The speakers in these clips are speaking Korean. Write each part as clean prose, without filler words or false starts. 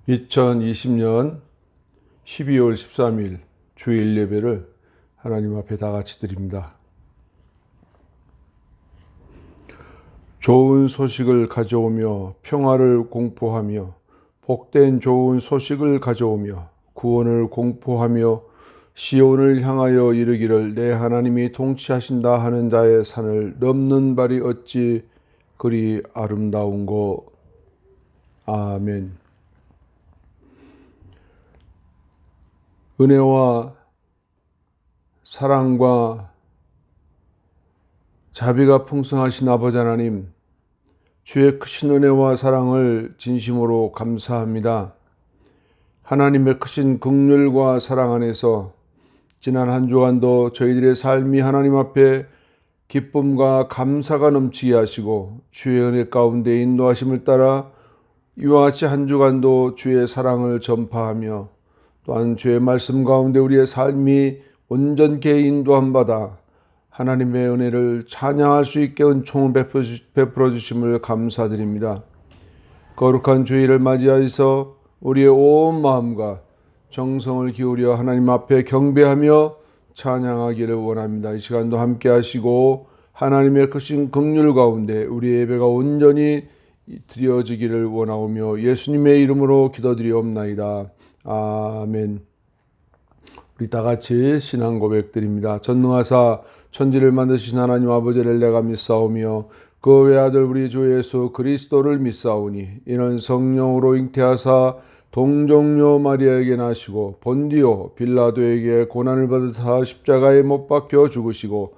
2020년 12월 13일 주일 예배를 하나님 앞에 다 같이 드립니다. 좋은 소식을 가져오며 평화를 공포하며 복된 좋은 소식을 가져오며 구원을 공포하며 시온을 향하여 이르기를 내 하나님이 통치하신다 하는 자의 산을 넘는 발이 어찌 그리 아름다운고. 아멘. 은혜와 사랑과 자비가 풍성하신 아버지 하나님, 주의 크신 은혜와 사랑을 진심으로 감사합니다. 하나님의 크신 긍휼과 사랑 안에서 지난 한 주간도 저희들의 삶이 하나님 앞에 기쁨과 감사가 넘치게 하시고 주의 은혜 가운데 인도하심을 따라 이와 같이 한 주간도 주의 사랑을 전파하며 또한 주의 말씀 가운데 우리의 삶이 온전케 인도함 받아 하나님의 은혜를 찬양할 수 있게 은총을 베풀어 주심을 감사드립니다. 거룩한 주일을 맞이하여서 우리의 온 마음과 정성을 기울여 하나님 앞에 경배하며 찬양하기를 원합니다. 이 시간도 함께 하시고 하나님의 크신 긍휼 가운데 우리의 예배가 온전히 드려지기를 원하오며 예수님의 이름으로 기도드리옵나이다. 아멘. 우리 다 같이 신앙 고백드립니다. 전능하사 천지를 만드신 하나님 아버지를 내가 믿사오며 그 외아들 우리 주 예수 그리스도를 믿사오니 이는 성령으로 잉태하사 동정녀 마리아에게 나시고 본디오 빌라도에게 고난을 받으사 십자가에 못 박혀 죽으시고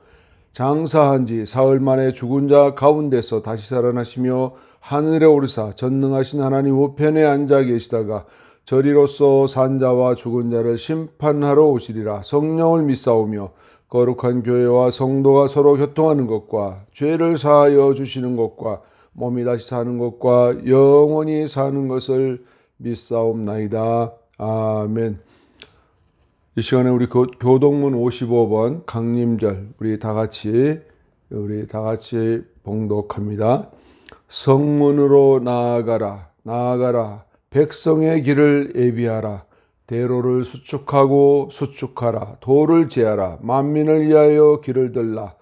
장사한 지 사흘 만에 죽은 자 가운데서 다시 살아나시며 하늘에 오르사 전능하신 하나님 우편에 앉아 계시다가 저리로서 산 자와 죽은 자를 심판하러 오시리라. 성령을 믿사오며 거룩한 교회와 성도가 서로 교통하는 것과 죄를 사하여 주시는 것과 몸이 다시 사는 것과 영원히 사는 것을 믿사옵나이다. 아멘. 이 시간에 우리 교동문 55번 강림절 우리 다 같이 봉독합니다. 성문으로 나아가라. 백성의 길을 예비하라. 대로를 수축하라. 도를 제하라. 만민을 위하여 길을 들라.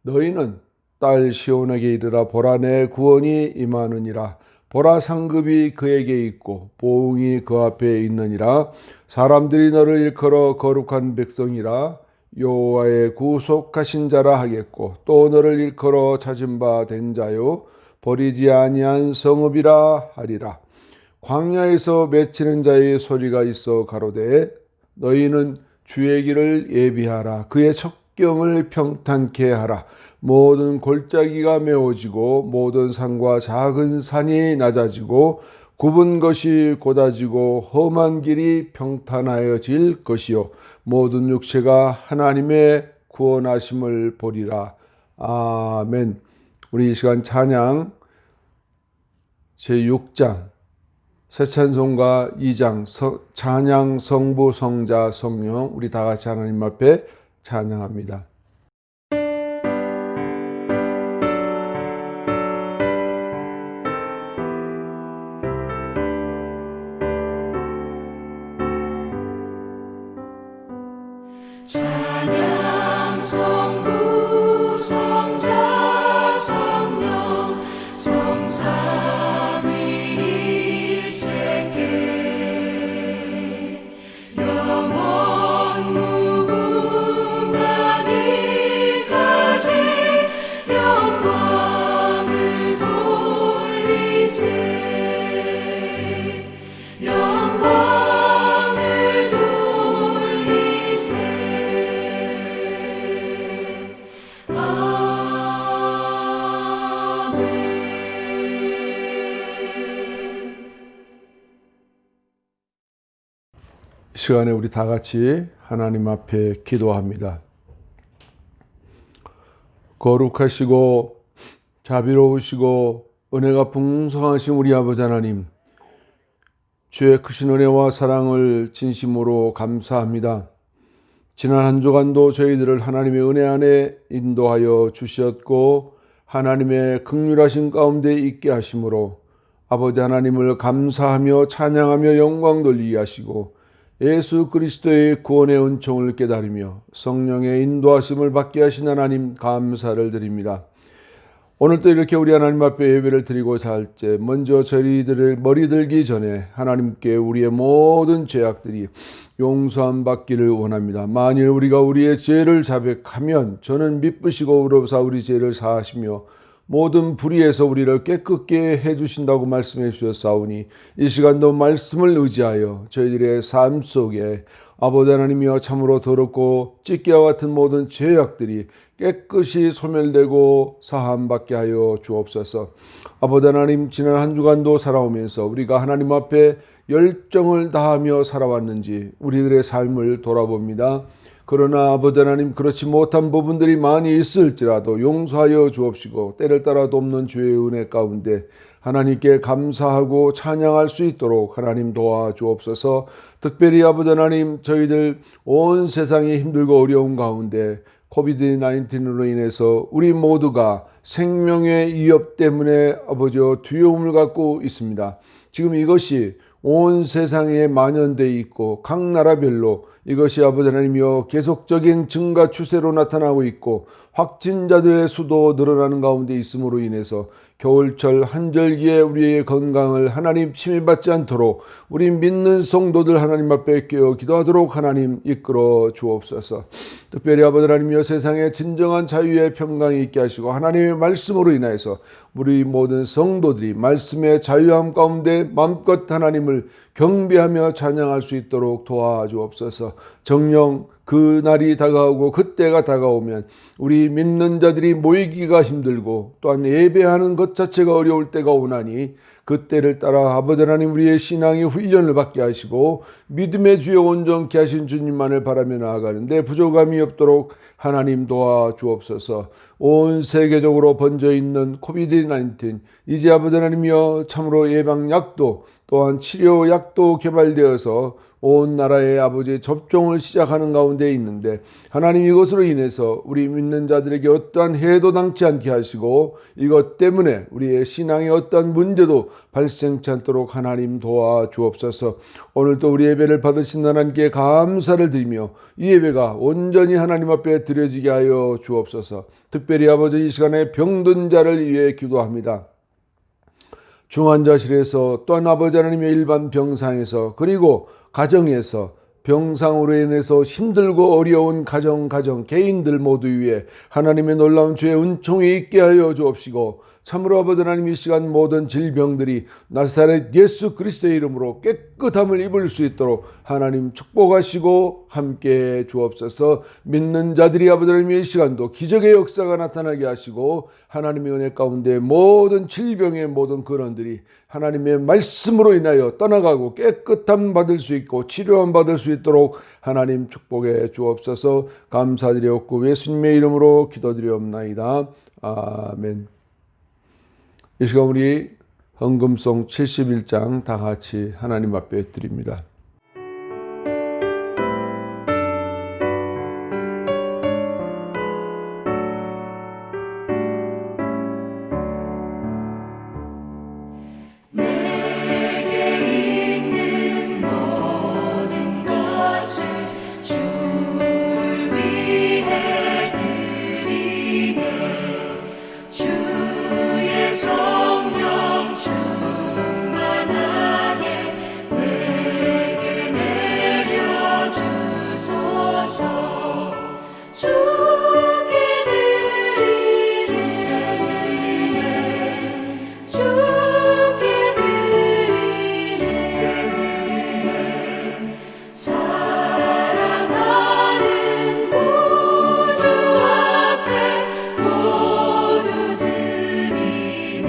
너희는 딸 시온에게 이르라. 보라 내 구원이 임하느니라. 보라 상급이 그에게 있고 보응이 그 앞에 있느니라. 사람들이 너를 일컬어 거룩한 백성이라 여호와의 구속하신 자라 하겠고 또 너를 일컬어 찾은 바 된 자요 버리지 아니한 성읍이라 하리라. 광야에서 맺히는 자의 소리가 있어 가로되 너희는 주의 길을 예비하라. 그의 척경을 평탄케 하라. 모든 골짜기가 메워지고 모든 산과 작은 산이 낮아지고 굽은 것이 곧아지고 험한 길이 평탄하여질 것이요 모든 육체가 하나님의 구원하심을 보리라. 아멘. 우리 이 시간 찬양 제6장 새찬송가 2장 찬양 성부 성자 성령 우리 다 같이 하나님 앞에 찬양합니다. 찬양 성부 성자 성령 성삼위일체께 영원 무궁하기까지 영광을 돌리세. 이 시간에 우리 다 같이 하나님 앞에 기도합니다. 거룩하시고 자비로우시고 은혜가 풍성하신 우리 아버지 하나님, 주의 크신 은혜와 사랑을 진심으로 감사합니다. 지난 한 주간도 저희들을 하나님의 은혜 안에 인도하여 주셨고 하나님의 긍휼하신 가운데 있게 하심으로 아버지 하나님을 감사하며 찬양하며 영광 돌리게 하시고 예수 그리스도의 구원의 은총을 깨달으며 성령의 인도하심을 받게 하신 하나님 감사를 드립니다. 오늘도 이렇게 우리 하나님 앞에 예배를 드리고자 할 때 먼저 저희들을 머리 들기 전에 하나님께 우리의 모든 죄악들이 용서함 받기를 원합니다. 만일 우리가 우리의 죄를 자백하면 저는 미쁘시고 의롭사 우리 죄를 사하시며 모든 불의에서 우리를 깨끗게 해주신다고 말씀해 주셨사오니 이 시간도 말씀을 의지하여 저희들의 삶 속에 아버지 하나님이여 참으로 더럽고 찢기와 같은 모든 죄악들이 깨끗이 소멸되고 사함받게 하여 주옵소서. 아버지 하나님, 지난 한 주간도 살아오면서 우리가 하나님 앞에 열정을 다하며 살아왔는지 우리들의 삶을 돌아봅니다. 그러나 아버지 하나님, 그렇지 못한 부분들이 많이 있을지라도 용서하여 주옵시고 때를 따라 돕는 주의 은혜 가운데 하나님께 감사하고 찬양할 수 있도록 하나님 도와주옵소서. 특별히 아버지 하나님, 저희들 온 세상이 힘들고 어려운 가운데 코비드-19으로 인해서 우리 모두가 생명의 위협 때문에 아버지여 두려움을 갖고 있습니다. 지금 이것이 온 세상에 만연되어 있고 각 나라별로 이것이 아버지 하나님이여 계속적인 증가 추세로 나타나고 있고 확진자들의 수도 늘어나는 가운데 있음으로 인해서 겨울철 한절기에 우리의 건강을 하나님 침해받지 않도록 우리 믿는 성도들 하나님 앞에 깨어 기도하도록 하나님 이끌어 주옵소서. 특별히 아버지 하나님이여 세상에 진정한 자유의 평강이 있게 하시고 하나님의 말씀으로 인하여서 우리 모든 성도들이 말씀의 자유함 가운데 마음껏 하나님을 경배하며 찬양할 수 있도록 도와주옵소서. 정녕 그 날이 다가오고 그때가 다가오면 우리 믿는 자들이 모이기가 힘들고 또한 예배하는 것 자체가 어려울 때가 오나니 그때를 따라 아버지 하나님 우리의 신앙의 훈련을 받게 하시고 믿음의 주여 온전케 하신 주님만을 바라며 나아가는데 부족함이 없도록 하나님 도와주옵소서. 온 세계적으로 번져있는 코비드-19 이제 아버지 하나님이여 참으로 예방약도 또한 치료약도 개발되어서 온 나라의 아버지 접종을 시작하는 가운데 있는데 하나님 이것으로 인해서 우리 믿는 자들에게 어떠한 해도 당치 않게 하시고 이것 때문에 우리의 신앙에 어떠한 문제도 발생치 않도록 하나님 도와주옵소서. 오늘도 우리 예배를 받으신 하나님께 감사를 드리며 이 예배가 온전히 하나님 앞에 드려지게 하여 주옵소서. 특별히 아버지 이 시간에 병든 자를 위해 기도합니다. 중환자실에서 또한 아버지 하나님의 일반 병상에서 그리고 가정에서 병상으로 인해서 힘들고 어려운 가정 개인들 모두 위에 하나님의 놀라운 주의 은총이 있게 하여 주옵시고 참으로 아버지 하나님 이 시간 모든 질병들이 나사렛 예수 그리스도의 이름으로 깨끗함을 입을 수 있도록 하나님 축복하시고 함께 주옵소서. 믿는 자들이 아버지 하나님 이 시간도 기적의 역사가 나타나게 하시고 하나님의 은혜 가운데 모든 질병의 모든 근원들이 하나님의 말씀으로 인하여 떠나가고 깨끗함 받을 수 있고 치료함 받을 수 있도록 하나님 축복해 주옵소서. 감사드리옵고 예수님의 이름으로 기도드리옵나이다. 아멘. 이 시간 우리 헌금송 71장 다 같이 하나님 앞에 드립니다. 내게 있는 모든 것을 주를 위해 드리네. 주의 성령 충만하게 내게 내려주소서. 주께 드리네. 주께 드리네. 사랑하는 구주 앞에 모두 드리네.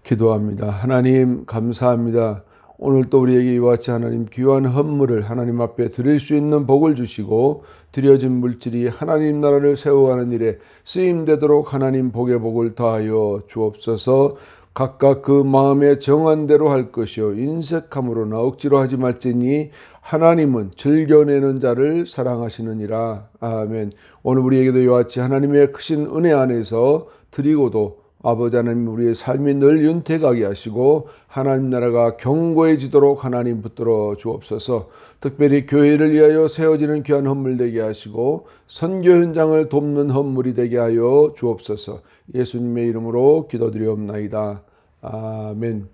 기도합니다. 하나님 감사합니다. 오늘 또 우리에게 이와 같이 하나님 귀한 헌물을 하나님 앞에 드릴 수 있는 복을 주시고 드려진 물질이 하나님 나라를 세워가는 일에 쓰임되도록 하나님 복의 복을 더하여 주옵소서. 각각 그 마음에 정한 대로 할 것이요 인색함으로나 억지로 하지 말지니 하나님은 즐겨내는 자를 사랑하시느니라. 아멘. 오늘 우리에게도 이와 같이 하나님의 크신 은혜 안에서 드리고도 아버지 하나님 우리의 삶이 늘 윤택하게 하시고 하나님 나라가 견고해지도록 하나님 붙들어 주옵소서. 특별히 교회를 위하여 세워지는 귀한 헌물 되게 하시고 선교 현장을 돕는 헌물이 되게 하여 주옵소서. 예수님의 이름으로 기도드리옵나이다. 아멘.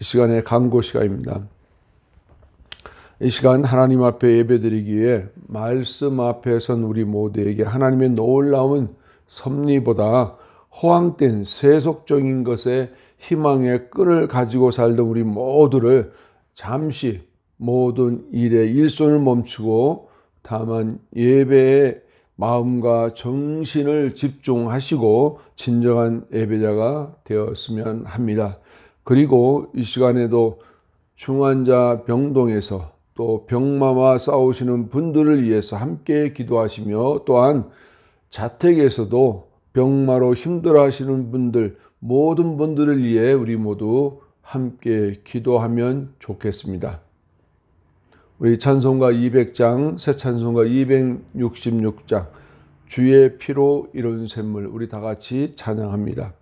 이 시간에 강구 시간입니다. 이 시간 하나님 앞에 예배드리기에 말씀 앞에 선 우리 모두에게 하나님의 놀라운 섭리보다 허황된 세속적인 것에 희망의 끈을 가지고 살던 우리 모두를 잠시 모든 일에 일손을 멈추고 다만 예배에 마음과 정신을 집중하시고 진정한 예배자가 되었으면 합니다. 그리고 이 시간에도 중환자 병동에서 또 병마와 싸우시는 분들을 위해서 함께 기도하시며 또한 자택에서도 병마로 힘들어하시는 분들 모든 분들을 위해 우리 모두 함께 기도하면 좋겠습니다. 우리 찬송가 200장, 새 찬송가 266장 주의 피로 이룬 샘물 우리 다 같이 찬양합니다.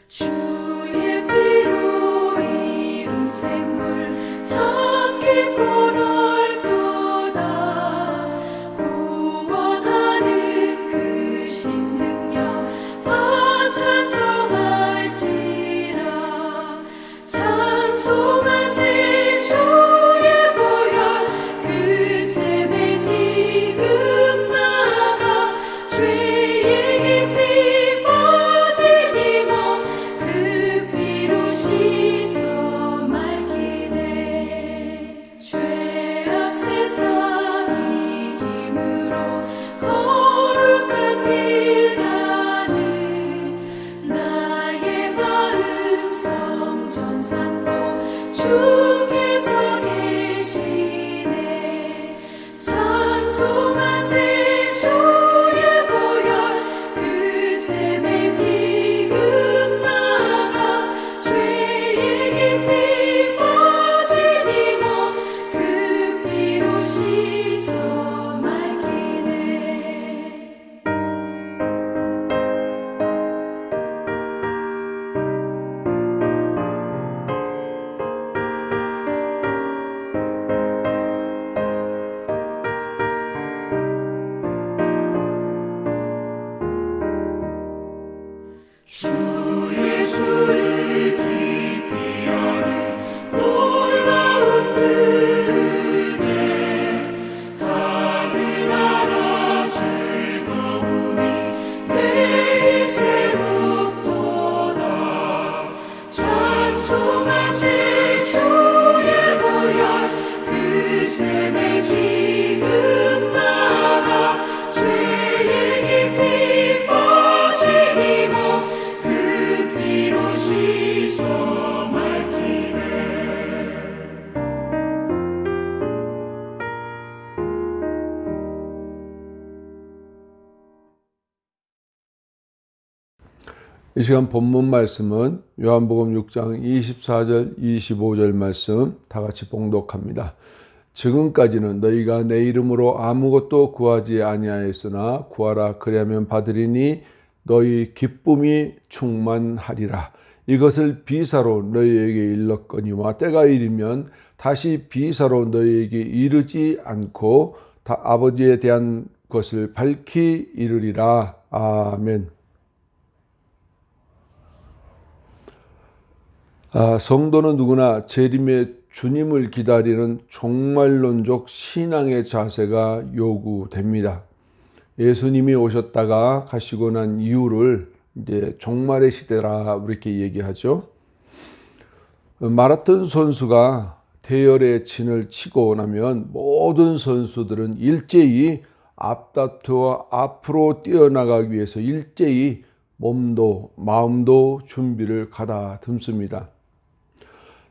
주의 피로 이룬 샘물 참 깊고 넓도다. 구원하는 크신 능력 다 찬송할지라. 찬송하세 주의 보혈 그 샘에 지금 나가 죄의 깊이 빠진 이 몸 그 피로 씻어 맑히네. 죄악 세상 이김으로 거룩한 길 가는 나의 마음 성전 삼고 주께서 계시네. 찬송하세 주의 보혈 그 샘에 지금 나가 죄의 깊이 빠진 이 몸 그 피로 씻어 맑히네. 주 예수를 깊이 아는 놀라운 그 은혜 하늘나라 즐거움이 매일 새롭도다. 찬송하세 주의 보혈 그 샘에 지금 나가 죄의 깊이 빠진 이 몸 그 피로 씻어 맑히네. 이 시간 본문 말씀은 요한복음 6장 24절 25절 말씀 다 같이 봉독합니다. 지금까지는 너희가 내 이름으로 아무것도 구하지 아니하였으나 구하라 그리하면 받으리니 너희 기쁨이 충만하리라. 이것을 비사로 너희에게 일렀거니와 때가 이르면 다시 비사로 너희에게 이르지 않고 다 아버지에 대한 것을 밝히 이르리라. 아멘. 성도는 누구나 재림의 주님을 기다리는 종말론적 신앙의 자세가 요구됩니다. 예수님이 오셨다가 가시고 난 이후를 이제 종말의 시대라 이렇게 얘기하죠. 마라톤 선수가 대열의 진을 치고 나면 모든 선수들은 일제히 앞다투어 앞으로 뛰어나가기 위해서 일제히 몸도 마음도 준비를 가다듬습니다.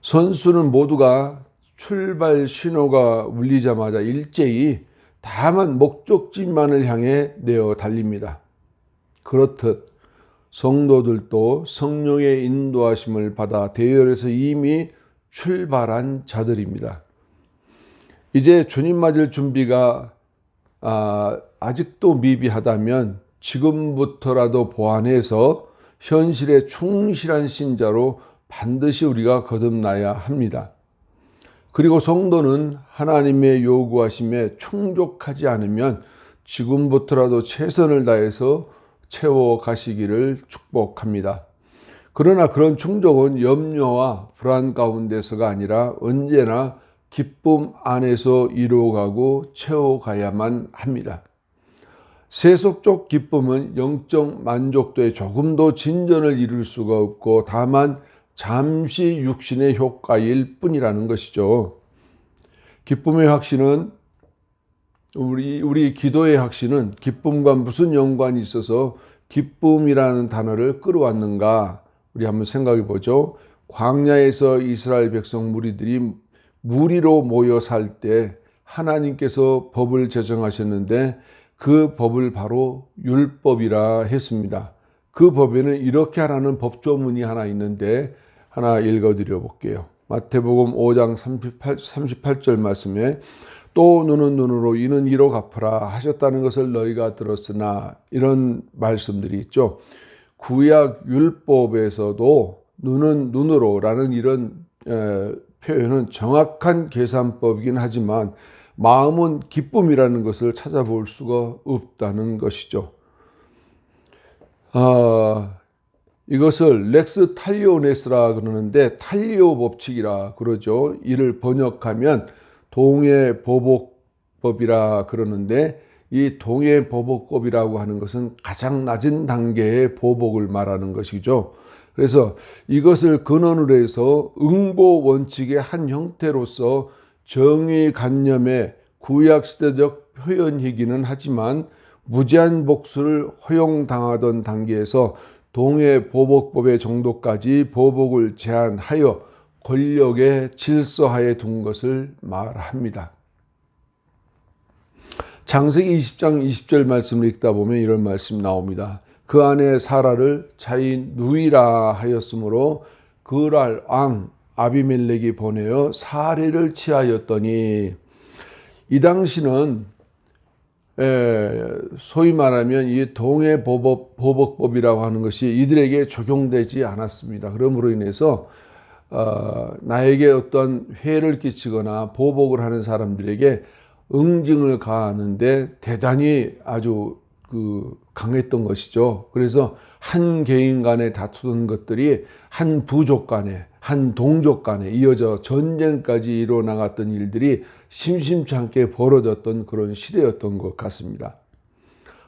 선수는 모두가 출발 신호가 울리자마자 일제히 다만 목적지만을 향해 내어 달립니다. 그렇듯 성도들도 성령의 인도하심을 받아 대열에서 이미 출발한 자들입니다. 이제 주님 맞을 준비가 아직도 미비하다면 지금부터라도 보완해서 현실에 충실한 신자로 반드시 우리가 거듭나야 합니다. 그리고 성도는 하나님의 요구하심에 충족하지 않으면 지금부터라도 최선을 다해서 채워가시기를 축복합니다. 그러나 그런 충족은 염려와 불안 가운데서가 아니라 언제나 기쁨 안에서 이루어가고 채워가야만 합니다. 세속적 기쁨은 영적 만족도에 조금도 진전을 이룰 수가 없고 다만 잠시 육신의 효과일 뿐이라는 것이죠. 기쁨의 확신은 우리 기도의 확신은 기쁨과 무슨 연관이 있어서 기쁨이라는 단어를 끌어왔는가? 우리 한번 생각해 보죠. 광야에서 이스라엘 백성 무리들이 무리로 모여 살 때 하나님께서 법을 제정하셨는데 그 법을 바로 율법이라 했습니다. 그 법에는 이렇게 하라는 법조문이 하나 있는데 하나 읽어드려 볼게요. 마태복음 5장 38절 말씀에 또 눈은 눈으로 이는 이로 갚으라 하셨다는 것을 너희가 들었으나 이런 말씀들이 있죠. 구약 율법에서도 눈은 눈으로 라는 이런 표현은 정확한 계산법이긴 하지만 마음은 기쁨이라는 것을 찾아볼 수가 없다는 것이죠. 이것을 렉스 탈리오네스라 그러는데 탈리오 법칙이라 그러죠. 이를 번역하면 동해보복법이라 그러는데 이 동해보복법이라고 하는 것은 가장 낮은 단계의 보복을 말하는 것이죠. 그래서 이것을 근원으로 해서 응보 원칙의 한 형태로서 정의관념의 구약시대적 표현이기는 하지만 무제한 복수를 허용당하던 단계에서 동해보복법의 정도까지 보복을 제한하여 권력의 질서하에 둔 것을 말합니다. 창세기 20장 20절 말씀을 읽다 보면 이런 말씀이 나옵니다. 그 안에 사라를 자기 누이라 하였으므로 그랄 왕 아비멜렉이 보내어 사례를 취하였더니 이 당시는 소위 말하면 이 동해보복법이라고 하는 것이 이들에게 적용되지 않았습니다. 그러므로 인해서 나에게 어떤 해를 끼치거나 보복을 하는 사람들에게 응징을 가하는데 대단히 아주 강했던 것이죠. 그래서 한 개인 간에 다투던 것들이 한 부족 간에 한 동족 간에 이어져 전쟁까지 이뤄나갔던 일들이 심심치 않게 벌어졌던 그런 시대였던 것 같습니다.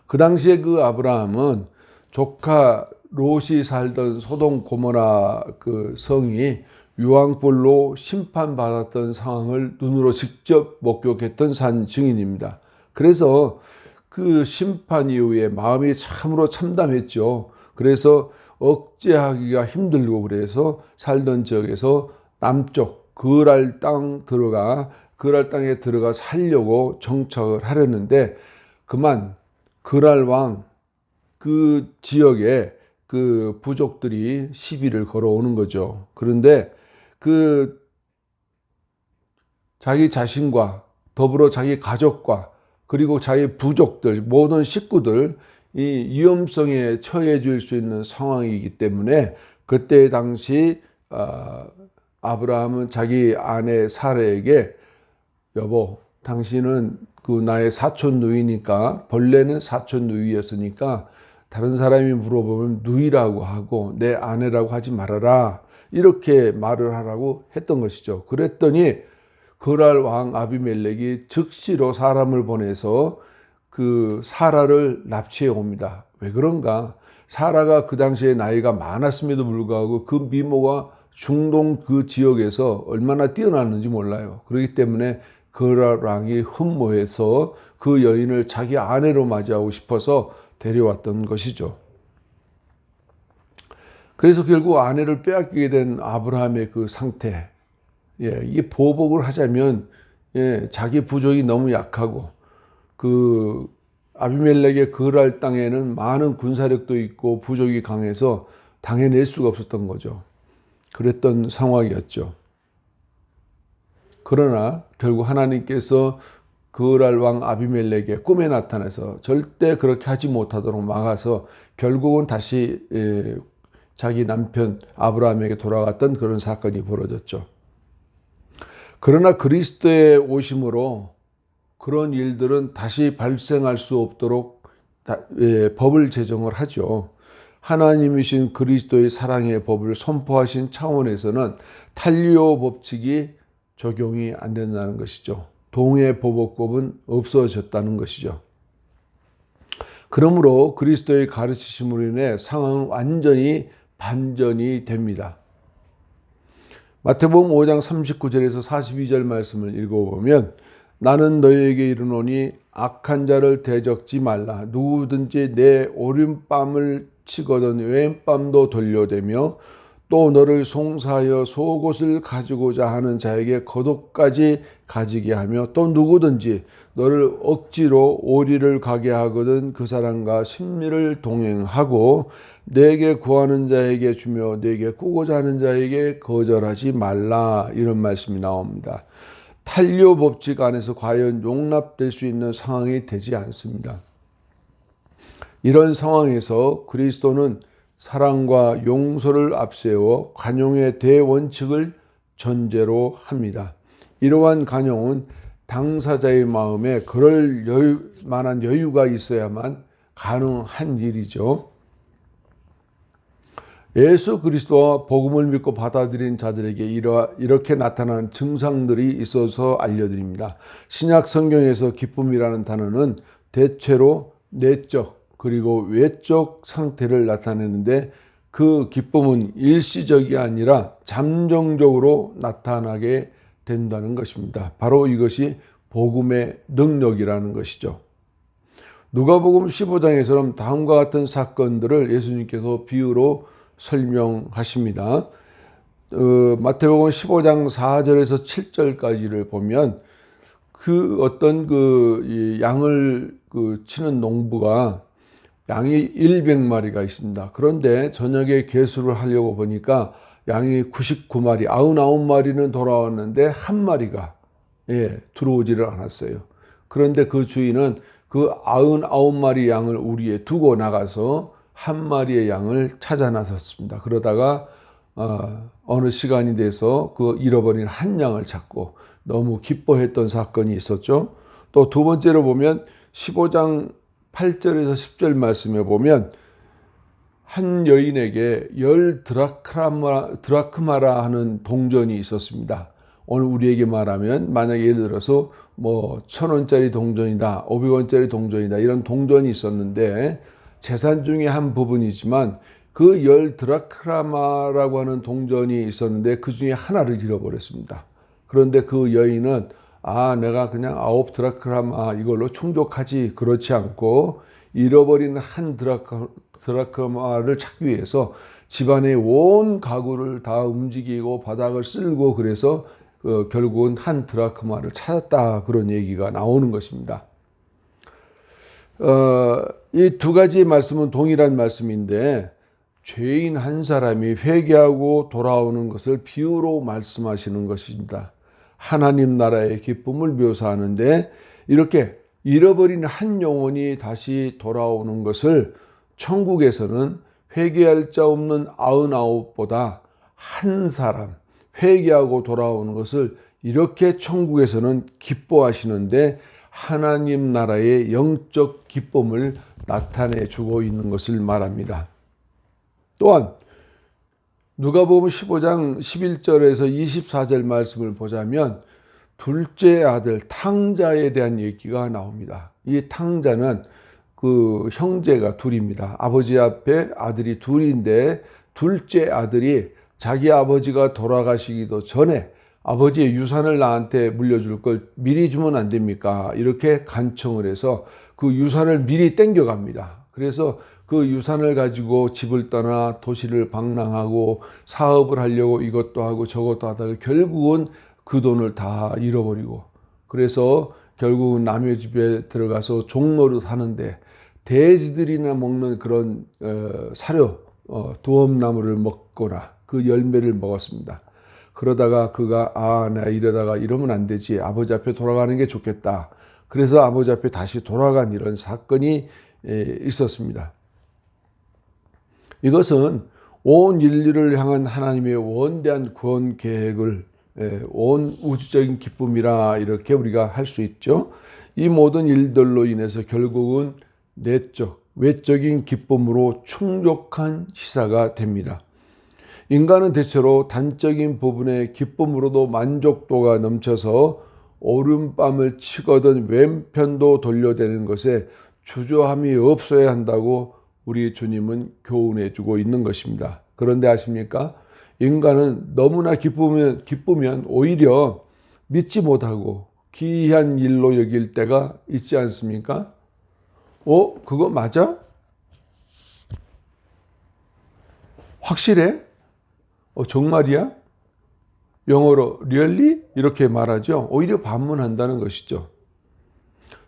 그 당시에 그 아브라함은 조카 롯이 살던 소돔 고모라 그 성이 유황불로 심판받았던 상황을 눈으로 직접 목격했던 산 증인입니다. 그래서 그 심판 이후에 마음이 참으로 참담했죠. 그래서 억제하기가 힘들고 그래서 살던 지역에서 남쪽 그랄 땅에 들어가 살려고 정착을 하려는데 그만 그랄 왕 그 지역에 그 부족들이 시비를 걸어오는 거죠. 그런데 그 자기 자신과 더불어 자기 가족과 그리고 자기 부족들 모든 식구들 이 위험성에 처해질 수 있는 상황이기 때문에 그때 당시 아브라함은 자기 아내 사라에게 여보 당신은 그 나의 사촌 누이니까 본래는 사촌 누이였으니까 다른 사람이 물어보면 누이라고 하고 내 아내라고 하지 말아라 이렇게 말을 하라고 했던 것이죠. 그랬더니 그랄 왕 아비멜렉이 즉시로 사람을 보내서 그 사라를 납치해 옵니다. 왜 그런가? 사라가 그 당시에 나이가 많았음에도 불구하고 그 미모가 중동 그 지역에서 얼마나 뛰어났는지 몰라요. 그렇기 때문에 그랄 왕이 흠모해서 그 여인을 자기 아내로 맞이하고 싶어서 데려왔던 것이죠. 그래서 결국 아내를 빼앗기게 된 아브라함의 그 상태, 이게 보복을 하자면, 자기 부족이 너무 약하고, 그 아비멜렉의 그랄 땅에는 많은 군사력도 있고 부족이 강해서 당해낼 수가 없었던 거죠. 그랬던 상황이었죠. 그러나 결국 하나님께서 그랄 왕 아비멜렉의 꿈에 나타나서 절대 그렇게 하지 못하도록 막아서 결국은 다시 자기 남편 아브라함에게 돌아갔던 그런 사건이 벌어졌죠. 그러나 그리스도의 오심으로 그런 일들은 다시 발생할 수 없도록 법을 제정을 하죠. 하나님이신 그리스도의 사랑의 법을 선포하신 차원에서는 탄리오 법칙이 적용이 안 된다는 것이죠. 동해보복법은 없어졌다는 것이죠. 그러므로 그리스도의 가르치심으로 인해 상황은 완전히 반전이 됩니다. 마태복음 5장 39절에서 42절 말씀을 읽어보면 나는 너희에게 이르노니 악한 자를 대적지 말라. 누구든지 내 오른뺨을 치거든 왼뺨도 돌려대며 또 너를 송사하여 속옷을 가지고자 하는 자에게 겉옷까지 가지게 하며 또 누구든지 너를 억지로 오리를 가게 하거든 그 사람과 심리를 동행하고 내게 구하는 자에게 주며 내게 꾸고자 하는 자에게 거절하지 말라. 이런 말씀이 나옵니다. 탄료 법칙 안에서 과연 용납될 수 있는 상황이 되지 않습니다. 이런 상황에서 그리스도는 사랑과 용서를 앞세워 관용의 대원칙을 전제로 합니다. 이러한 관용은 당사자의 마음에 그럴 만한 여유가 있어야만 가능한 일이죠. 예수 그리스도와 복음을 믿고 받아들인 자들에게 이렇게 나타나는 증상들이 있어서 알려드립니다. 신약 성경에서 기쁨이라는 단어는 대체로 내적 그리고 외적 상태를 나타내는데 그 기쁨은 일시적이 아니라 잠정적으로 나타나게 된다는 것입니다. 바로 이것이 복음의 능력이라는 것이죠. 누가복음 15장에서는 다음과 같은 사건들을 예수님께서 비유로 설명하십니다. 마태복음 15장 4절에서 7절까지를 보면 그 어떤 그 양을 치는 농부가 양이 100마리가 있습니다. 그런데 저녁에 계수를 하려고 보니까 양이 99마리, 99마리는 돌아왔는데 한 마리가 들어오지를 않았어요. 그런데 그 주인은 그 99마리 양을 우리에 두고 나가서 한 마리의 양을 찾아 나섰습니다. 그러다가 어느 시간이 돼서 그 잃어버린 한 양을 찾고 너무 기뻐했던 사건이 있었죠. 또 두 번째로 보면 15장 8절에서 10절 말씀에 보면 한 여인에게 10 드라크마라 하는 동전이 있었습니다. 오늘 우리에게 말하면 만약에 예를 들어서 뭐 1,000원짜리 동전이다, 500원짜리 동전이다 이런 동전이 있었는데 재산 중에 한 부분이지만 그 10 드라크마라고 하는 동전이 있었는데 그 중에 하나를 잃어버렸습니다. 그런데 그 여인은 내가 그냥 9 드라크마 이걸로 충족하지, 그렇지 않고 잃어버린 한 드라크마를 찾기 위해서 집안의 온 가구를 다 움직이고 바닥을 쓸고 그래서 결국은 한 드라크마를 찾았다, 그런 얘기가 나오는 것입니다. 이 두 가지 말씀은 동일한 말씀인데 죄인 한 사람이 회개하고 돌아오는 것을 비유로 말씀하시는 것입니다. 하나님 나라의 기쁨을 묘사하는데 이렇게 잃어버린 한 영혼이 다시 돌아오는 것을 천국에서는 회개할 자 없는 99보다 한 사람 회개하고 돌아오는 것을 이렇게 천국에서는 기뻐하시는데 하나님 나라의 영적 기쁨을 나타내 주고 있는 것을 말합니다. 또한 누가복음 15장 11절에서 24절 말씀을 보자면 둘째 아들 탕자에 대한 얘기가 나옵니다. 이 탕자는 그 형제가 둘입니다. 아버지 앞에 아들이 둘인데 둘째 아들이 자기 아버지가 돌아가시기도 전에 아버지의 유산을 나한테 물려줄 걸 미리 주면 안 됩니까? 이렇게 간청을 해서 그 유산을 미리 땡겨갑니다. 그래서 그 유산을 가지고 집을 떠나 도시를 방랑하고 사업을 하려고 이것도 하고 저것도 하다가 결국은 그 돈을 다 잃어버리고, 그래서 결국은 남의 집에 들어가서 종노릇 하는데 돼지들이나 먹는 그런 사료, 두엄나무를 먹거나 그 열매를 먹었습니다. 그러다가 그가 내가 이러다가 이러면 안 되지, 아버지 앞에 돌아가는 게 좋겠다. 그래서 아버지 앞에 다시 돌아간 이런 사건이 있었습니다. 이것은 온 인류를 향한 하나님의 원대한 구원 계획을 온 우주적인 기쁨이라 이렇게 우리가 할 수 있죠. 이 모든 일들로 인해서 결국은 내적, 외적인 기쁨으로 충족한 시사가 됩니다. 인간은 대체로 단적인 부분의 기쁨으로도 만족도가 넘쳐서 오른밤을 치거든 왼편도 돌려대는 것에 주저함이 없어야 한다고 우리 주님은 교훈해 주고 있는 것입니다. 그런데 아십니까? 인간은 너무나 기쁘면 오히려 믿지 못하고 기이한 일로 여길 때가 있지 않습니까? 그거 맞아? 확실해? 정말이야? 영어로 really? 이렇게 말하죠. 오히려 반문한다는 것이죠.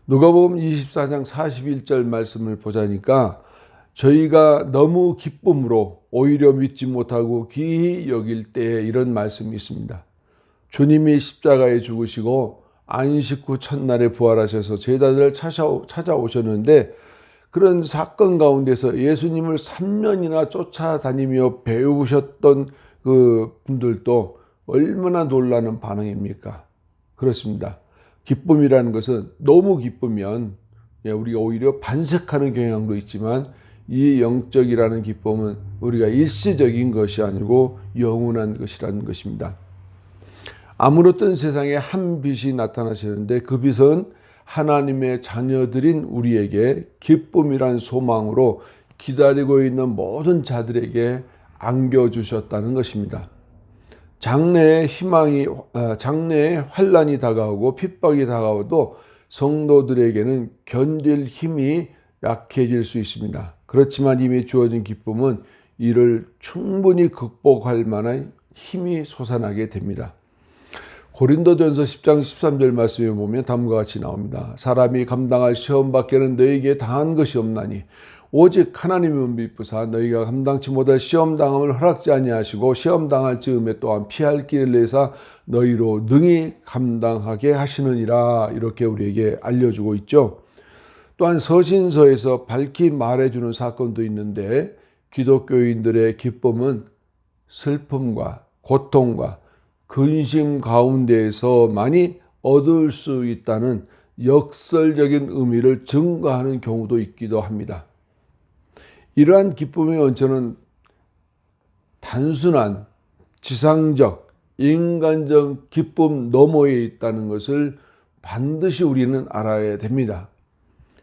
누가복음 24장 41절 말씀을 보자니까 저희가 너무 기쁨으로 오히려 믿지 못하고 기이 여길 때에 이런 말씀이 있습니다. 주님이 십자가에 죽으시고 안식 후 첫날에 부활하셔서 제자들을 찾아오셨는데 그런 사건 가운데서 예수님을 3년이나 쫓아다니며 배우셨던 그 분들도 얼마나 놀라는 반응입니까? 그렇습니다. 기쁨이라는 것은 너무 기쁘면 우리가 오히려 반색하는 경향도 있지만 이 영적이라는 기쁨은 우리가 일시적인 것이 아니고 영원한 것이라는 것입니다. 아무렇던 세상에 한 빛이 나타나시는데 그 빛은 하나님의 자녀들인 우리에게 기쁨이란 소망으로 기다리고 있는 모든 자들에게 안겨주셨다는 것입니다. 장래에 환난이 다가오고 핍박이 다가오도 성도들에게는 견딜 힘이 약해질 수 있습니다. 그렇지만 이미 주어진 기쁨은 이를 충분히 극복할 만한 힘이 솟아나게 됩니다. 고린도전서 10장 13절 말씀에 보면 다음과 같이 나옵니다. 사람이 감당할 시험 밖에는 너에게 당한 것이 없나니 오직 하나님은 미쁘사 너희가 감당치 못할 시험 당함을 허락지 아니하시고 시험 당할 즈음에 또한 피할 길을 내사 너희로 능히 감당하게 하시느니라 이렇게 우리에게 알려주고 있죠. 또한 서신서에서 밝히 말해주는 사건도 있는데 기독교인들의 기쁨은 슬픔과 고통과 근심 가운데에서 많이 얻을 수 있다는 역설적인 의미를 증거하는 경우도 있기도 합니다. 이러한 기쁨의 원천은 단순한 지상적, 인간적 기쁨 너머에 있다는 것을 반드시 우리는 알아야 됩니다.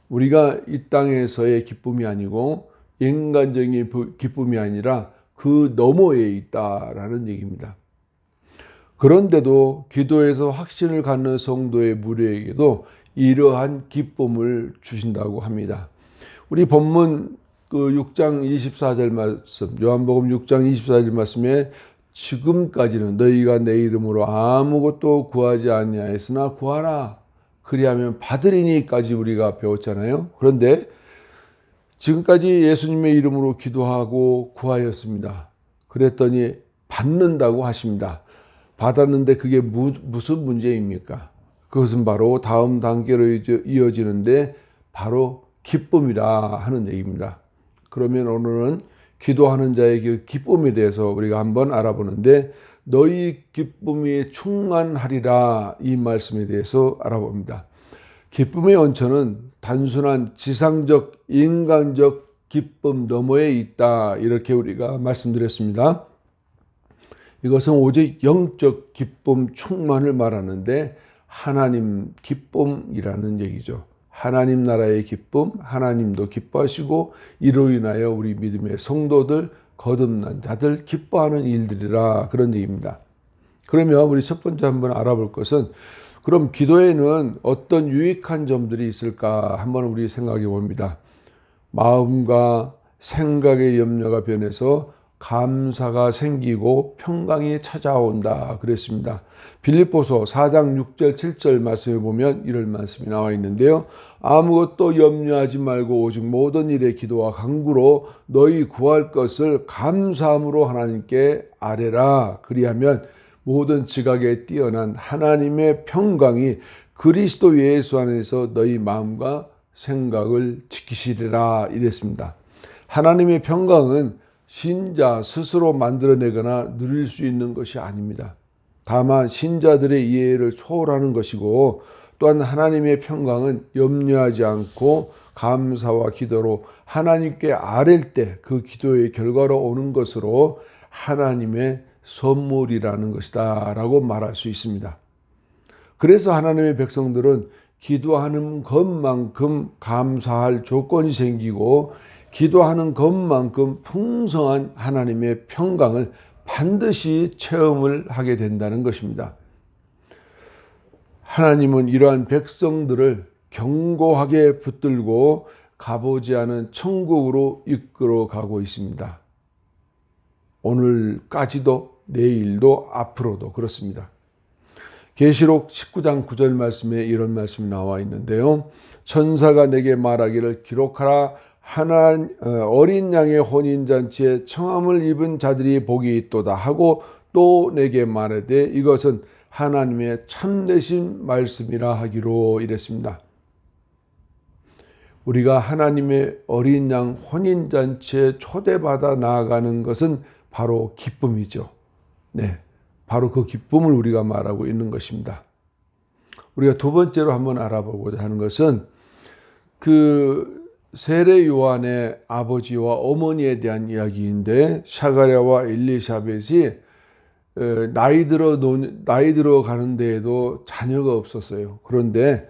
우리가 이 땅에서의 기쁨이 아니고 인간적인 기쁨이 아니라 그 너머에 있다라는 얘기입니다. 그런데도 기도에서 확신을 갖는 성도의 무리에게도 이러한 기쁨을 주신다고 합니다. 우리 본문 6장 24절 말씀, 요한복음 6장 24절 말씀에 지금까지는 너희가 내 이름으로 아무것도 구하지 아니하였으나 구하라 그리하면 받으리니까지 우리가 배웠잖아요. 그런데 지금까지 예수님의 이름으로 기도하고 구하였습니다. 그랬더니 받는다고 하십니다. 받았는데 그게 무슨 문제입니까? 그것은 바로 다음 단계로 이어지는데 바로 기쁨이라 하는 얘기입니다. 그러면 오늘은 기도하는 자의 그 기쁨에 대해서 우리가 한번 알아보는데 너희 기쁨이 충만하리라 이 말씀에 대해서 알아봅니다. 기쁨의 원천은 단순한 지상적 인간적 기쁨 너머에 있다 이렇게 우리가 말씀드렸습니다. 이것은 오직 영적 기쁨 충만을 말하는데 하나님 기쁨이라는 얘기죠. 하나님 나라의 기쁨, 하나님도 기뻐하시고 이로 인하여 우리 믿음의 성도들, 거듭난 자들 기뻐하는 일들이라 그런 얘기입니다. 그러면 우리 첫 번째 한번 알아볼 것은 그럼 기도에는 어떤 유익한 점들이 있을까 한번 우리 생각해 봅니다. 마음과 생각의 염려가 변해서 감사가 생기고 평강이 찾아온다 그랬습니다. 빌립보서 4장 6절 7절 말씀에 보면 이런 말씀이 나와 있는데요. 아무것도 염려하지 말고 오직 모든 일에 기도와 간구로 너희 구할 것을 감사함으로 하나님께 아뢰라. 그리하면 모든 지각에 뛰어난 하나님의 평강이 그리스도 예수 안에서 너희 마음과 생각을 지키시리라 이랬습니다. 하나님의 평강은 신자 스스로 만들어내거나 누릴 수 있는 것이 아닙니다. 다만 신자들의 이해를 초월하는 것이고, 또한 하나님의 평강은 염려하지 않고 감사와 기도로 하나님께 아랠 때 그 기도의 결과로 오는 것으로 하나님의 선물이라는 것이다 라고 말할 수 있습니다. 그래서 하나님의 백성들은 기도하는 것만큼 감사할 조건이 생기고, 기도하는 것만큼 풍성한 하나님의 평강을 반드시 체험을 하게 된다는 것입니다. 하나님은 이러한 백성들을 견고하게 붙들고 가보지 않은 천국으로 이끌어 가고 있습니다. 오늘까지도, 내일도, 앞으로도 그렇습니다. 계시록 19장 9절 말씀에 이런 말씀이 나와 있는데요. 천사가 내게 말하기를 기록하라. 어린 양의 혼인잔치에 청함을 입은 자들이 복이 있도다 하고 또 내게 말하되 이것은 하나님의 참되신 말씀이라 하기로 이랬습니다. 우리가 하나님의 어린 양 혼인잔치에 초대받아 나아가는 것은 바로 기쁨이죠. 네, 바로 그 기쁨을 우리가 말하고 있는 것입니다. 우리가 두 번째로 한번 알아보고자 하는 것은 그 세례 요한의 아버지와 어머니에 대한 이야기인데, 샤가랴와 엘리사벳이 나이 들어 가는 데에도 자녀가 없었어요. 그런데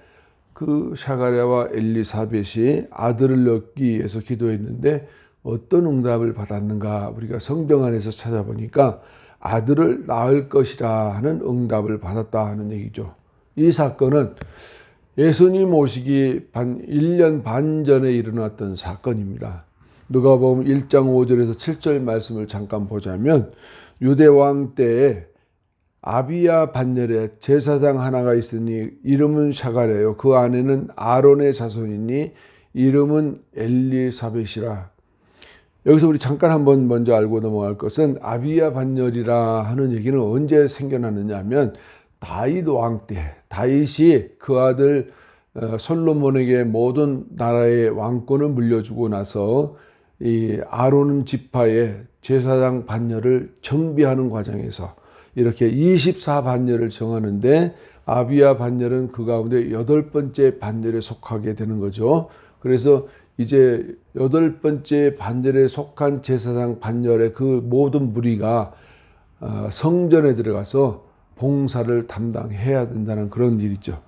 그 샤가랴와 엘리사벳이 아들을 낳기 위해서 기도했는데 어떤 응답을 받았는가? 우리가 성경 안에서 찾아보니까 아들을 낳을 것이라 하는 응답을 받았다 하는 얘기죠. 이 사건은 예수님 오시기 1년 반 전에 일어났던 사건입니다. 누가복음 1장 5절에서 7절 말씀을 잠깐 보자면, 유대 왕 때에 아비야 반열에 제사장 하나가 있으니 이름은 샤가랴요 그 아내는 아론의 자손이니 이름은 엘리사벳이라. 여기서 우리 잠깐 한번 먼저 알고 넘어갈 것은, 아비야 반열이라 하는 얘기는 언제 생겨났느냐 하면 다윗 왕 때, 다윗이 그 아들 솔로몬에게 모든 나라의 왕권을 물려주고 나서 이 아론 지파의 제사장 반열을 정비하는 과정에서 이렇게 24반열을 정하는데, 아비야 반열은 그 가운데 8번째 반열에 속하게 되는 거죠. 그래서 이제 8번째 반열에 속한 제사장 반열의 그 모든 무리가 성전에 들어가서 봉사를 담당해야 된다는 그런 일이죠.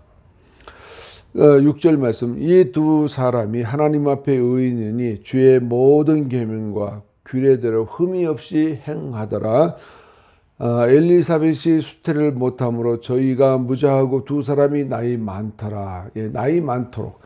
6절 말씀, 이 두 사람이 하나님 앞에 의인이니 주의 모든 계명과 규례대로 흠이 없이 행하더라. 엘리사벳이 수태를 못함으로 저희가 무자하고 두 사람이 나이 많더라. 나이 많도록.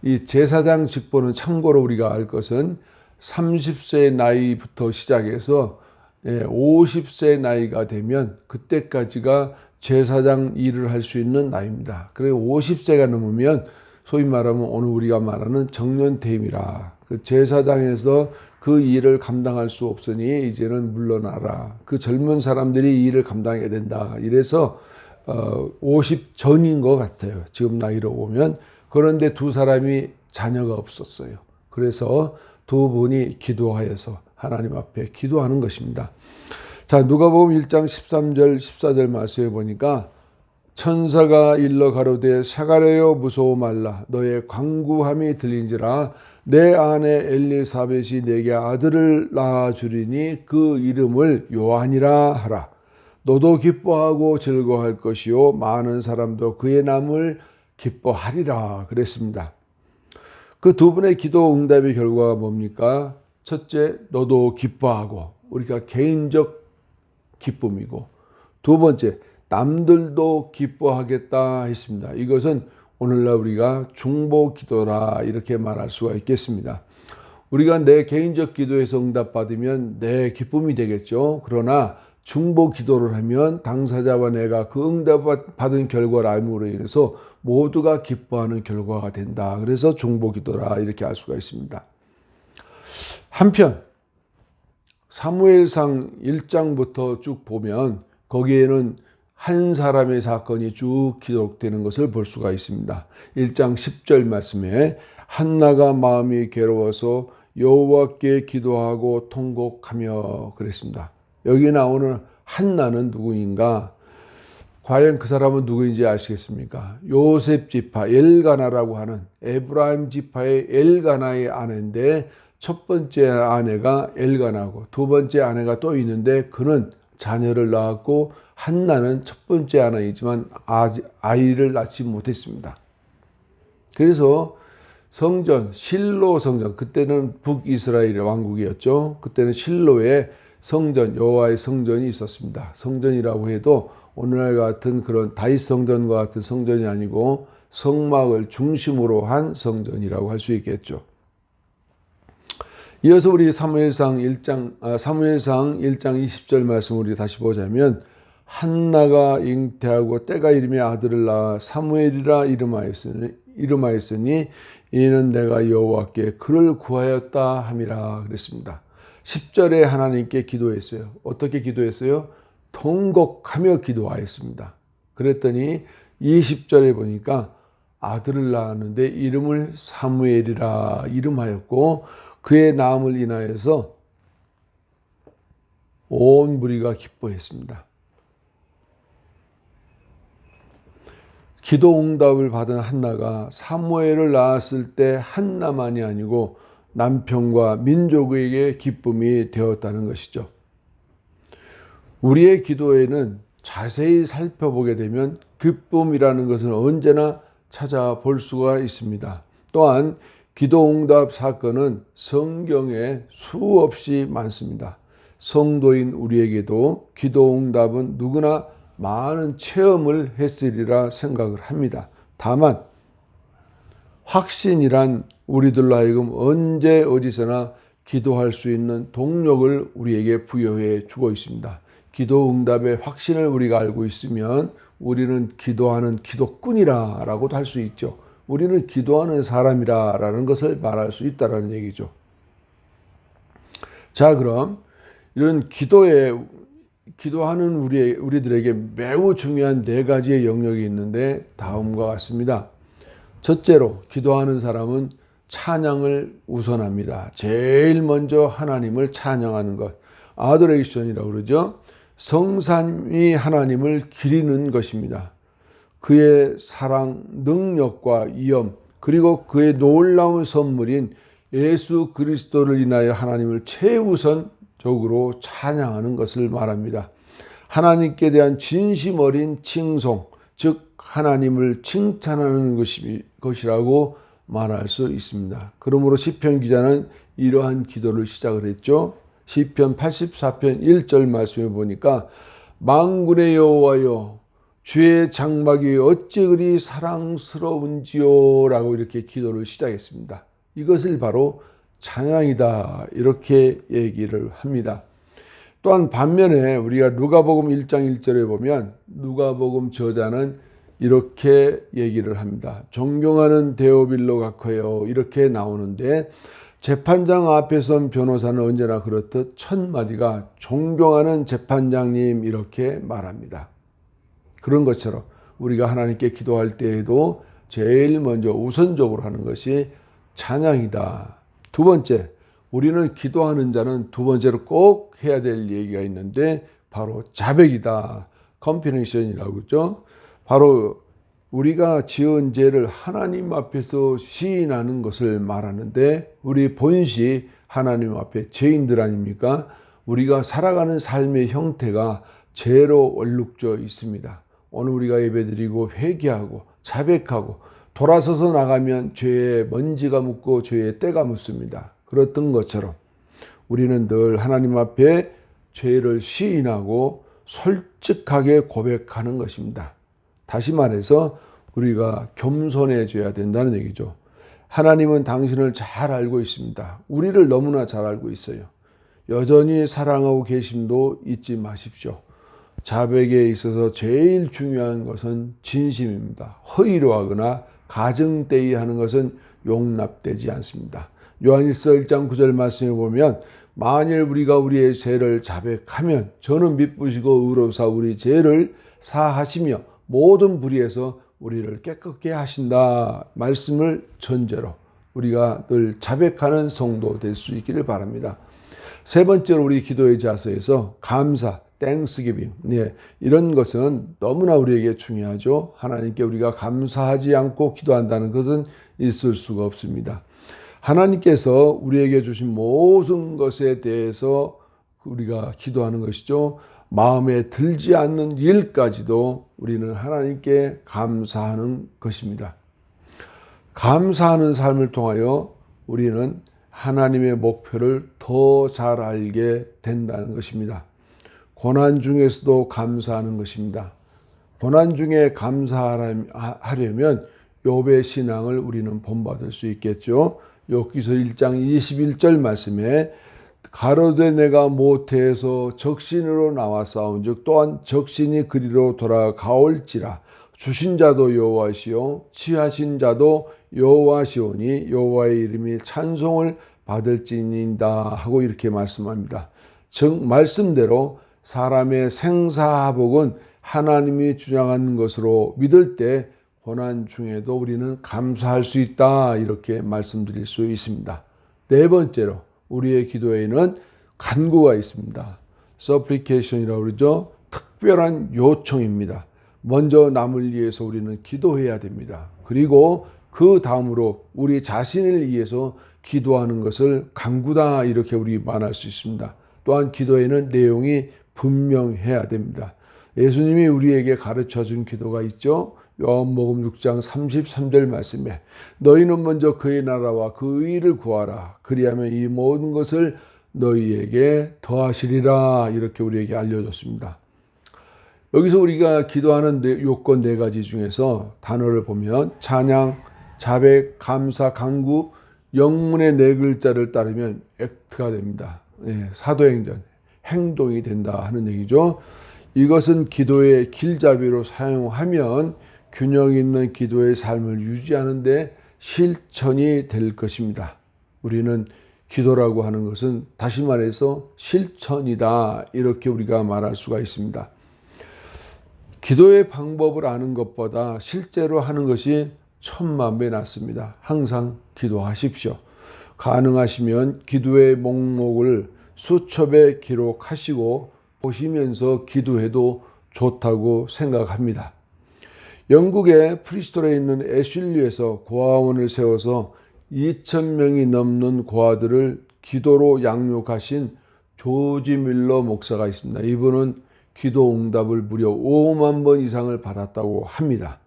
이 제사장 직분은 참고로 우리가 알 것은 30세 나이부터 시작해서 50세 나이가 되면 그때까지가 제사장 일을 할 수 있는 나이입니다. 그래서 50세가 넘으면 소위 말하면 오늘 우리가 말하는 정년퇴임이라. 그 제사장에서 그 일을 감당할 수 없으니 이제는 물러나라. 그 젊은 사람들이 이 일을 감당해야 된다. 이래서 50 전인 것 같아요. 지금 나이로 보면. 그런데 두 사람이 자녀가 없었어요. 그래서 두 분이 기도하여서 하나님 앞에 기도하는 것입니다. 자, 누가복음 1장 13절 14절 말씀해 보니까, 천사가 일러 가로되 샤가랴여 무서워 말라. 너의 간구함이 들린지라. 내 아내 엘리사벳이 내게 아들을 낳아주리니 그 이름을 요한이라 하라. 너도 기뻐하고 즐거워할 것이요 많은 사람도 그의 남을 기뻐하리라 그랬습니다. 그 두 분의 기도 응답의 결과가 뭡니까? 첫째, 너도 기뻐하고, 우리가 개인적 기쁨이고, 두 번째, 남들도 기뻐하겠다 했습니다. 이것은 오늘날 우리가 중보 기도라 이렇게 말할 수가 있겠습니다. 우리가 내 개인적 기도에서 응답받으면 내 기쁨이 되겠죠. 그러나 중보 기도를 하면 당사자와 내가 그 응답받은 결과를 알므로 인해서 모두가 기뻐하는 결과가 된다. 그래서 중보 기도라 이렇게 알 수가 있습니다. 한편 사무엘상 1장부터 쭉 보면 거기에는 한 사람의 사건이 쭉 기록되는 것을 볼 수가 있습니다. 1장 10절 말씀에 한나가 마음이 괴로워서 여호와께 기도하고 통곡하며 그랬습니다. 여기 나오는 한나는 누구인가? 과연 그 사람은 누구인지 아시겠습니까? 요셉 지파 엘가나라고 하는 에브라임 지파의 엘가나의 아내인데 첫 번째 아내가 엘가나고 두 번째 아내가 또 있는데 그는 자녀를 낳았고 한나는 첫 번째 아내이지만 아이를 낳지 못했습니다. 그래서 성전, 실로 성전, 그때는 북이스라엘 왕국이었죠. 그때는 실로에 성전, 여호와의 성전이 있었습니다. 성전이라고 해도 오늘날 같은 그런 다윗 성전과 같은 성전이 아니고 성막을 중심으로 한 성전이라고 할 수 있겠죠. 이어서 우리 사무엘상 1장 20절 말씀 우리 다시 보자면 한나가 잉태하고 때가 이르며 아들을 낳아 사무엘이라 이름하였으니 이는 내가 여호와께 그를 구하였다 함이라 그랬습니다. 10절에 하나님께 기도했어요. 어떻게 기도했어요? 통곡하며 기도하였습니다. 그랬더니 20절에 보니까 아들을 낳았는데 이름을 사무엘이라 이름하였고 그의 나음을 인하여서 온 무리가 기뻐했습니다. 기도 응답을 받은 한나가 사무엘을 낳았을 때 한나만이 아니고 남편과 민족에게 기쁨이 되었다는 것이죠. 우리의 기도에는 자세히 살펴보게 되면 기쁨이라는 것은 언제나 찾아볼 수가 있습니다. 또한 기도 응답 사건은 성경에 수없이 많습니다. 성도인 우리에게도 기도 응답은 누구나 많은 체험을 했으리라 생각을 합니다. 다만 확신이란 우리들로 하여금 언제 어디서나 기도할 수 있는 동력을 우리에게 부여해 주고 있습니다. 기도 응답의 확신을 우리가 알고 있으면 우리는 기도하는 기도꾼이라고도 할 수 있죠. 우리는 기도하는 사람이라는 것을 말할 수 있다는 얘기죠. 자, 그럼 이런 기도하는 우리들에게 매우 중요한 네 가지의 영역이 있는데 다음과 같습니다. 첫째로 기도하는 사람은 찬양을 우선합니다. 제일 먼저 하나님을 찬양하는 것, 아도레이션이라고 그러죠. 성삼위 하나님을 기리는 것입니다. 그의 사랑, 능력과 위엄, 그리고 그의 놀라운 선물인 예수 그리스도를 인하여 하나님을 최우선적으로 찬양하는 것을 말합니다. 하나님께 대한 진심 어린 칭송, 즉 하나님을 칭찬하는 것이라고 말할 수 있습니다. 그러므로 시편 기자는 이러한 기도를 시작을 했죠. 시편 84편 1절 말씀에 보니까 만군의 여호와여 주의 장막이 어찌 그리 사랑스러운지요 라고 이렇게 기도를 시작했습니다. 이것을 바로 찬양이다 이렇게 얘기를 합니다. 또한 반면에 우리가 누가복음 1장 1절에 보면 누가복음 저자는 이렇게 얘기를 합니다. 존경하는 데오빌로 각하여 이렇게 나오는데 재판장 앞에 선 변호사는 언제나 그렇듯 첫 마디가 존경하는 재판장님 이렇게 말합니다. 그런 것처럼 우리가 하나님께 기도할 때에도 제일 먼저 우선적으로 하는 것이 찬양이다. 두 번째, 우리는 기도하는 자는 두 번째로 꼭 해야 될 얘기가 있는데 바로 자백이다. 컨피네이션이라고 그러죠. 바로 우리가 지은 죄를 하나님 앞에서 시인하는 것을 말하는데 우리 본시 하나님 앞에 죄인들 아닙니까? 우리가 살아가는 삶의 형태가 죄로 얼룩져 있습니다. 오늘 우리가 예배드리고 회개하고 자백하고 돌아서서 나가면 죄에 먼지가 묻고 죄에 때가 묻습니다. 그렇던 것처럼 우리는 늘 하나님 앞에 죄를 시인하고 솔직하게 고백하는 것입니다. 다시 말해서 우리가 겸손해져야 된다는 얘기죠. 하나님은 당신을 잘 알고 있습니다. 우리를 너무나 잘 알고 있어요. 여전히 사랑하고 계심도 잊지 마십시오. 자백에 있어서 제일 중요한 것은 진심입니다. 허위로 하거나 가증되이 하는 것은 용납되지 않습니다. 요한일서 1장 9절 말씀에 보면 만일 우리가 우리의 죄를 자백하면 저는 미쁘시고 의로우사 우리 죄를 사하시며 모든 불의에서 우리를 깨끗게 하신다 말씀을 전제로 우리가 늘 자백하는 성도 될 수 있기를 바랍니다. 세 번째로 우리 기도의 자세에서 감사, 땡스기빙, 이런 것은 너무나 우리에게 중요하죠. 하나님께 우리가 감사하지 않고 기도한다는 것은 있을 수가 없습니다. 하나님께서 우리에게 주신 모든 것에 대해서 우리가 기도하는 것이죠. 마음에 들지 않는 일까지도 우리는 하나님께 감사하는 것입니다. 감사하는 삶을 통하여 우리는 하나님의 목표를 더 잘 알게 된다는 것입니다. 고난 중에서도 감사하는 것입니다. 고난 중에 감사하려면 욥의 신앙을 우리는 본받을 수 있겠죠. 욥기서 1장 21절 말씀에 가로되 내가 모태에서 적신으로 나와 싸운즉 또한 적신이 그리로 돌아가올지라 주신 자도 여호와시요 취하신 자도 여호와시오니 여호와의 이름이 찬송을 받을지니이다 하고 이렇게 말씀합니다. 즉 말씀대로 사람의 생사복은 하나님이 주장하는 것으로 믿을 때 고난 중에도 우리는 감사할 수 있다 이렇게 말씀드릴 수 있습니다. 네 번째로 우리의 기도에는 간구가 있습니다. supplication이라고 그러죠. 특별한 요청입니다. 먼저 남을 위해서 우리는 기도해야 됩니다. 그리고 그 다음으로 우리 자신을 위해서 기도하는 것을 간구다 이렇게 우리 말할 수 있습니다. 또한 기도에는 내용이 분명해야 됩니다. 예수님이 우리에게 가르쳐준 기도가 있죠. 요한복음 6장 33절 말씀에 너희는 먼저 그의 나라와 그 의를 구하라. 그리하면 이 모든 것을 너희에게 더하시리라 이렇게 우리에게 알려줬습니다. 여기서 우리가 기도하는 요건 네 가지 중에서 단어를 보면 찬양, 자백, 감사, 간구, 영문의 네 글자를 따르면 액트가 됩니다. 사도행전, 행동이 된다 하는 얘기죠. 이것은 기도의 길잡이로 사용하면 균형 있는 기도의 삶을 유지하는 데 실천이 될 것입니다. 우리는 기도라고 하는 것은 다시 말해서 실천이다 이렇게 우리가 말할 수가 있습니다. 기도의 방법을 아는 것보다 실제로 하는 것이 천만배 낫습니다. 항상 기도하십시오. 가능하시면 기도의 목록을 수첩에 기록하시고 보시면서 기도해도 좋다고 생각합니다. 영국의 프리스톨에 있는 애슐리에서 고아원을 세워서 2,000명이 넘는 고아들을 기도로 양육하신 조지 밀러 목사가 있습니다. 이분은 기도 응답을 무려 5만 번 이상을 받았다고 합니다.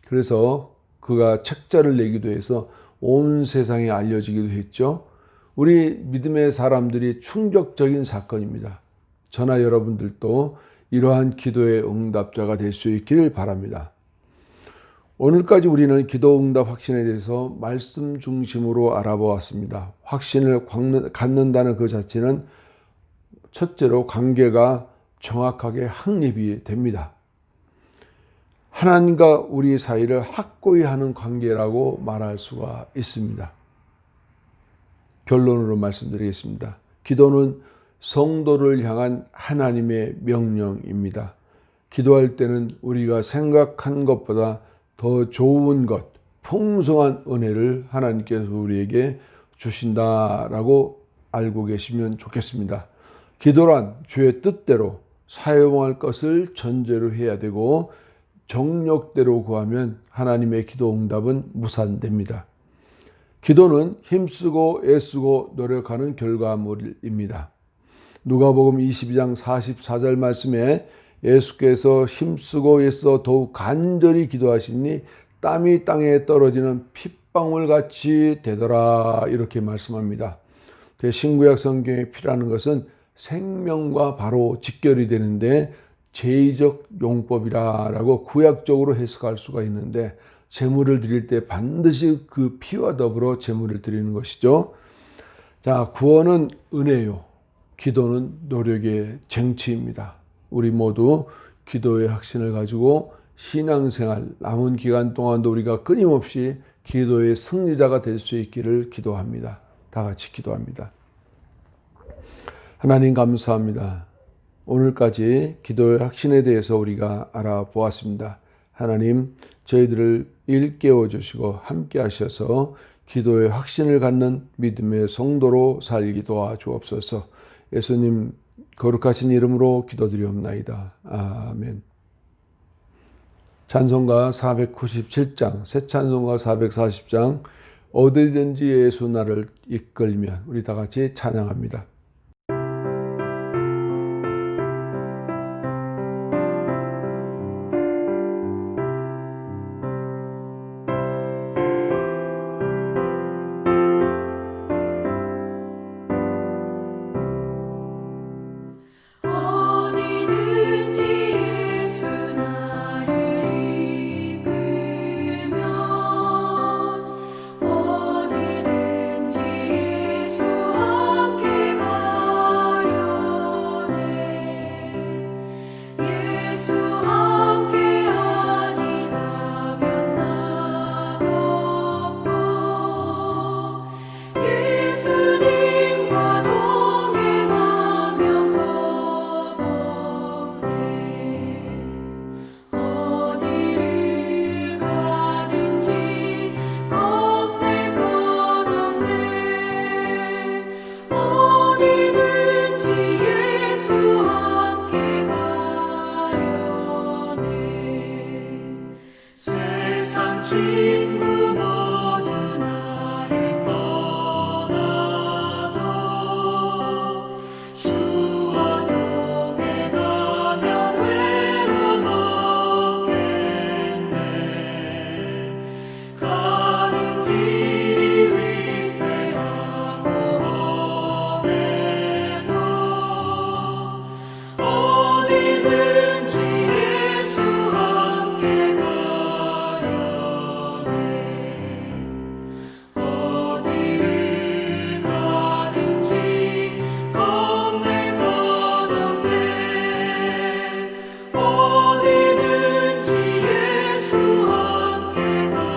그래서 그가 책자를 내기도 해서 온 세상에 알려지기도 했죠. 우리 믿음의 사람들이 충격적인 사건입니다. 저나 여러분들도 이러한 기도의 응답자가 될 수 있길 바랍니다. 오늘까지 우리는 기도 응답 확신에 대해서 말씀 중심으로 알아보았습니다. 확신을 갖는다는 그 자체는 첫째로 관계가 정확하게 확립이 됩니다. 하나님과 우리 사이를 확고히 하는 관계라고 말할 수가 있습니다. 결론으로 말씀드리겠습니다. 기도는 성도를 향한 하나님의 명령입니다. 기도할 때는 우리가 생각한 것보다 더 좋은 것, 풍성한 은혜를 하나님께서 우리에게 주신다라고 알고 계시면 좋겠습니다. 기도란 주의 뜻대로 사용할 것을 전제로 해야 되고 정력대로 구하면 하나님의 기도 응답은 무산됩니다. 기도는 힘쓰고 애쓰고 노력하는 결과물입니다. 누가복음 22장 44절 말씀에 예수께서 힘쓰고 애써 더욱 간절히 기도하시니 땀이 땅에 떨어지는 핏방울같이 되더라 이렇게 말씀합니다. 신구약 성경에 피라는 것은 생명과 바로 직결이 되는데 제의적 용법이라고 구약적으로 해석할 수가 있는데 제물을 드릴 때 반드시 그 피와 더불어 제물을 드리는 것이죠. 자, 구원은 은혜요. 기도는 노력의 쟁취입니다. 우리 모두 기도의 확신을 가지고 신앙생활 남은 기간 동안도 우리가 끊임없이 기도의 승리자가 될 수 있기를 기도합니다. 다 같이 기도합니다. 하나님 감사합니다. 오늘까지 기도의 확신에 대해서 우리가 알아보았습니다. 하나님, 저희들을 일깨워 주시고 함께 하셔서 기도의 확신을 갖는 믿음의 성도로 살기 도와주옵소서. 예수님 거룩하신 이름으로 기도드리옵나이다. 아멘. 찬송가 497장, 새 찬송가 440장, 어디든지 예수 나를 이끌면, 우리 다 같이 찬양합니다. 어디든지 예수 나를 이끌면 어디든지 예수 함께 가려네 예수 함께 아니 가면 나 없고 예수님과 동행하면 어디를 가든지 겁낼 것 없네 어디든지 예수 함께 가려네 세상 친구 모두 나를 떠나도 주와 동행하면 외로움 없겠네 가는 길이 위태하고 험해도 어디든지 예수 함께 가려네 어디를 가든지 겁낼 것 없네 어디든지 예수 함께 가려네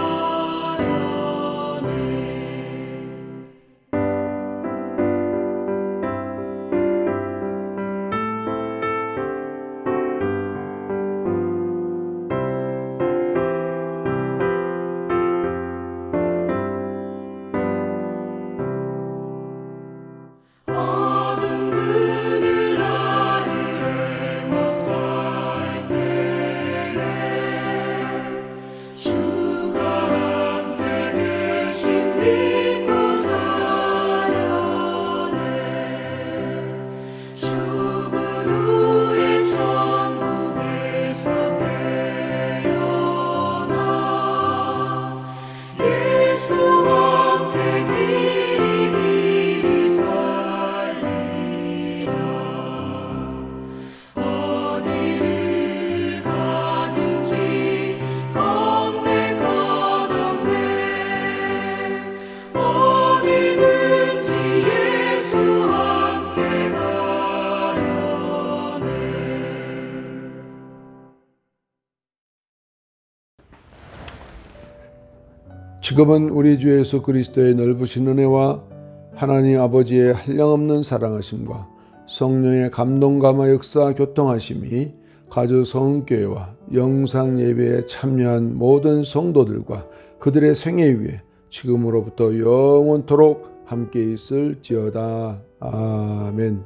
어두운 그늘 나를 애워쌀 때에 주가 함께 계신 믿고 자려네 죽은 후에 천국에서 태어나 예수 함께 길이 살리라 어디를 가든지 겁낼 것 없네 어디든지 예수 함께 가려네 지금은 우리 주 예수 그리스도의 넓으신 은혜와 하나님 아버지의 한량없는 사랑하심과 성령의 감동감화 역사 교통하심이 가주 성교회와 영상 예배에 참여한 모든 성도들과 그들의 생애 위에 지금으로부터 영원토록 함께 있을지어다. 아멘.